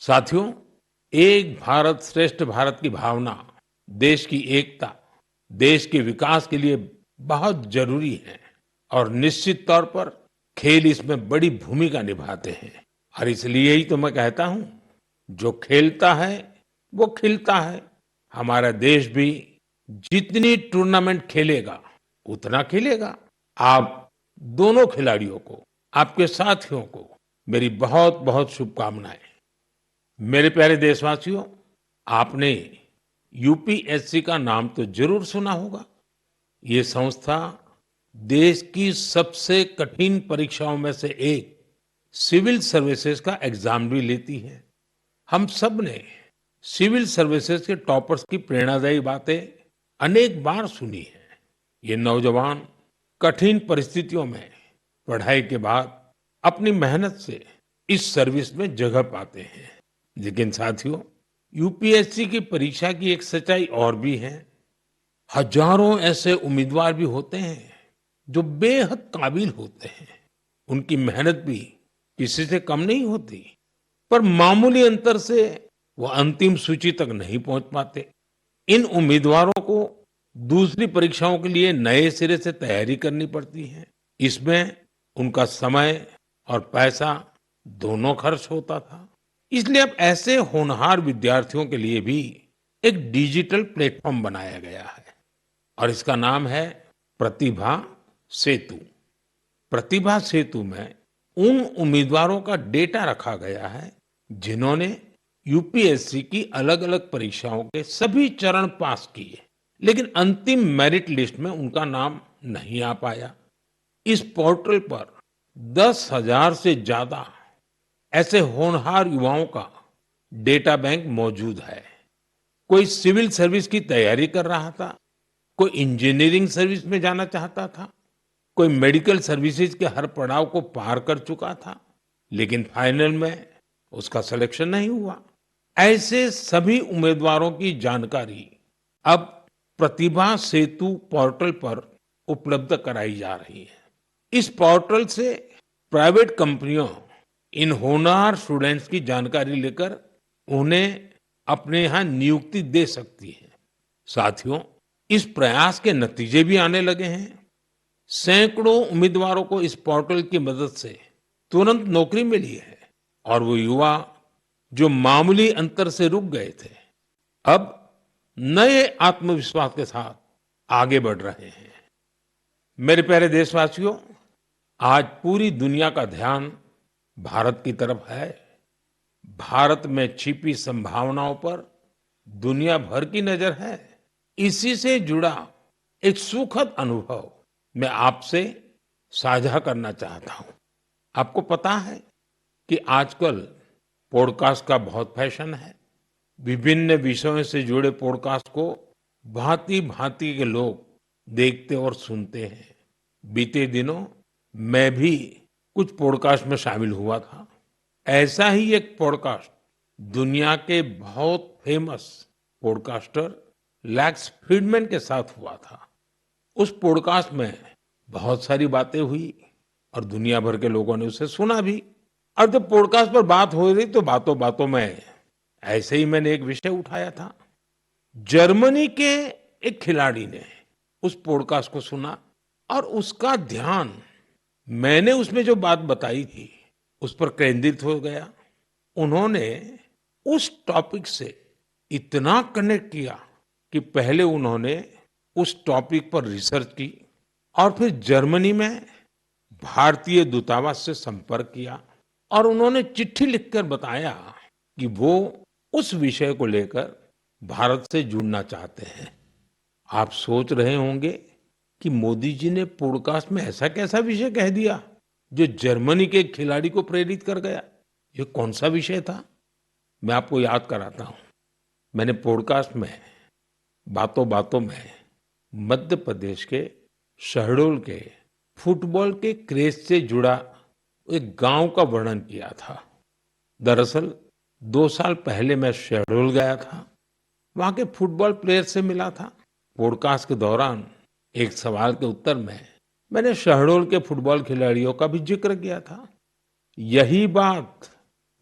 साथियों, एक भारत श्रेष्ठ भारत की भावना देश की एकता, देश के विकास के लिए बहुत जरूरी है और निश्चित तौर पर खेल इसमें बड़ी भूमिका निभाते हैं। और इसलिए ही तो मैं कहता हूं, जो खेलता है वो खिलता है। हमारा देश भी जितनी टूर्नामेंट खेलेगा उतना खेलेगा। आप दोनों खिलाड़ियों को, आपके साथियों को मेरी बहुत बहुत शुभकामनाएं। मेरे प्यारे देशवासियों, आपने यूपीएससी का नाम तो जरूर सुना होगा। ये संस्था देश की सबसे कठिन परीक्षाओं में से एक सिविल सर्विसेज का एग्जाम भी लेती है। हम सब ने सिविल सर्विसेज के टॉपर्स की प्रेरणादायी बातें अनेक बार सुनी है। ये नौजवान कठिन परिस्थितियों में पढ़ाई के बाद अपनी मेहनत से इस सर्विस में जगह पाते हैं। लेकिन साथियों, यूपीएससी की परीक्षा की एक सच्चाई और भी है। हजारों ऐसे उम्मीदवार भी होते हैं जो बेहद काबिल होते हैं। उनकी मेहनत भी किसी से कम नहीं होती, पर मामूली अंतर से वो अंतिम सूची तक नहीं पहुंच पाते। इन उम्मीदवारों को दूसरी परीक्षाओं के लिए नए सिरे से तैयारी करनी पड़ती है। इसमें उनका समय और पैसा दोनों खर्च होता था। इसलिए अब ऐसे होनहार विद्यार्थियों के लिए भी एक डिजिटल प्लेटफॉर्म बनाया गया है और इसका नाम है प्रतिभा सेतु। प्रतिभा सेतु में उन उम्मीदवारों का डेटा रखा गया है जिन्होंने यूपीएससी की अलग-अलग परीक्षाओं के सभी चरण पास किए, लेकिन अंतिम मेरिट लिस्ट में उनका नाम नहीं आ पाया। इस पोर्टल पर 10,000 से ज्यादा ऐसे होनहार युवाओं का डेटा बैंक मौजूद है। कोई सिविल सर्विस की तैयारी कर रहा था, कोई इंजीनियरिंग सर्विस में जाना चाहता था, कोई मेडिकल सर्विसेज के हर पड़ाव को पार कर चुका था, लेकिन फाइनल में उसका सिलेक्शन नहीं हुआ। ऐसे सभी उम्मीदवारों की जानकारी अब प्रतिभा सेतु पोर्टल पर उपलब्ध कराई जा रही है। इस पोर्टल से प्राइवेट कंपनियों इन होनहार स्टूडेंट्स की जानकारी लेकर उन्हें अपने यहाँ नियुक्ति दे सकती है। साथियों, इस प्रयास के नतीजे भी आने लगे हैं। सैकड़ों उम्मीदवारों को इस पोर्टल की मदद से तुरंत नौकरी मिली है और वो युवा जो मामूली अंतर से रुक गए थे, अब नए आत्मविश्वास के साथ आगे बढ़ रहे हैं। मेरे प्यारे देशवासियों, आज पूरी दुनिया का ध्यान भारत की तरफ है। भारत में छिपी संभावनाओं पर दुनिया भर की नजर है। इसी से जुड़ा एक सुखद अनुभव मैं आपसे साझा करना चाहता हूं। आपको पता है कि आजकल पॉडकास्ट का बहुत फैशन है। विभिन्न विषयों से जुड़े पॉडकास्ट को भांति-भांति के लोग देखते और सुनते हैं। बीते दिनों मैं भी कुछ पॉडकास्ट में शामिल हुआ था। ऐसा ही एक पॉडकास्ट दुनिया के बहुत फेमस पॉडकास्टर लैक्स फ्रीडमैन के साथ हुआ था। उस पॉडकास्ट में बहुत सारी बातें हुई और दुनिया भर के लोगों ने उसे सुना भी। और जब पॉडकास्ट पर बात हो रही तो बातों बातों में ऐसे ही मैंने एक विषय उठाया था। जर्मनी के एक खिलाड़ी ने उस पॉडकास्ट को सुना और उसका ध्यान मैंने उसमें जो बात बताई थी उस पर केंद्रित हो गया। उन्होंने उस टॉपिक से इतना कनेक्ट किया कि पहले उन्होंने उस टॉपिक पर रिसर्च की और फिर जर्मनी में भारतीय दूतावास से संपर्क किया और उन्होंने चिट्ठी लिखकर बताया कि वो उस विषय को लेकर भारत से जुड़ना चाहते हैं। आप सोच रहे होंगे कि मोदी जी ने पॉडकास्ट में ऐसा कैसा विषय कह दिया जो जर्मनी के एक खिलाड़ी को प्रेरित कर गया। ये कौन सा विषय था? मैं आपको याद कराता हूं। मैंने पॉडकास्ट में बातों बातों में मध्य प्रदेश के शहडोल के फुटबॉल के क्रेज से जुड़ा एक गांव का वर्णन किया था। दरअसल 2 साल पहले मैं शहडोल गया था। वहां के फुटबॉल प्लेयर से मिला था। पॉडकास्ट के दौरान एक सवाल के उत्तर में मैंने शहडोल के फुटबॉल खिलाड़ियों का भी जिक्र किया था। यही बात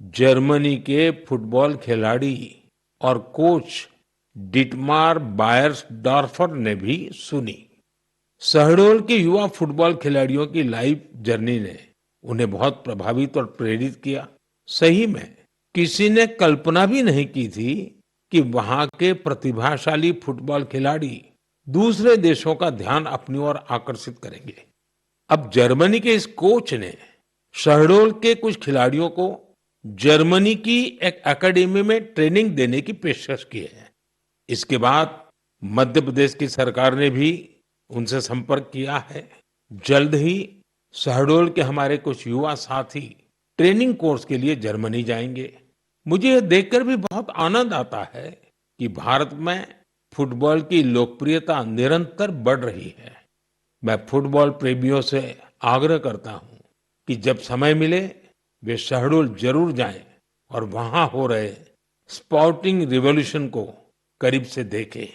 जर्मनी के फुटबॉल खिलाड़ी और कोच डिटमार बायर्सडॉर्फर ने भी सुनी। शहडोल के युवा फुटबॉल खिलाड़ियों की लाइफ जर्नी ने उन्हें बहुत प्रभावित और प्रेरित किया। सही में किसी ने कल्पना भी नहीं की थी कि वहां के प्रतिभाशाली फुटबॉल खिलाड़ी दूसरे देशों का ध्यान अपनी ओर आकर्षित करेंगे। अब जर्मनी के इस कोच ने शहडोल के कुछ खिलाड़ियों को जर्मनी की एक एकेडमी में ट्रेनिंग देने की पेशकश की है। इसके बाद मध्य प्रदेश की सरकार ने भी उनसे संपर्क किया है। जल्द ही शहडोल के हमारे कुछ युवा साथी ट्रेनिंग कोर्स के लिए जर्मनी जाएंगे। मुझे यह देखकर भी बहुत आनंद आता है कि भारत में फुटबॉल की लोकप्रियता निरंतर बढ़ रही है। मैं फुटबॉल प्रेमियों से आग्रह करता हूं कि जब समय मिले वे शहडोल जरूर जाएं और वहां हो रहे स्पोर्टिंग रिवॉल्यूशन को करीब से देखें।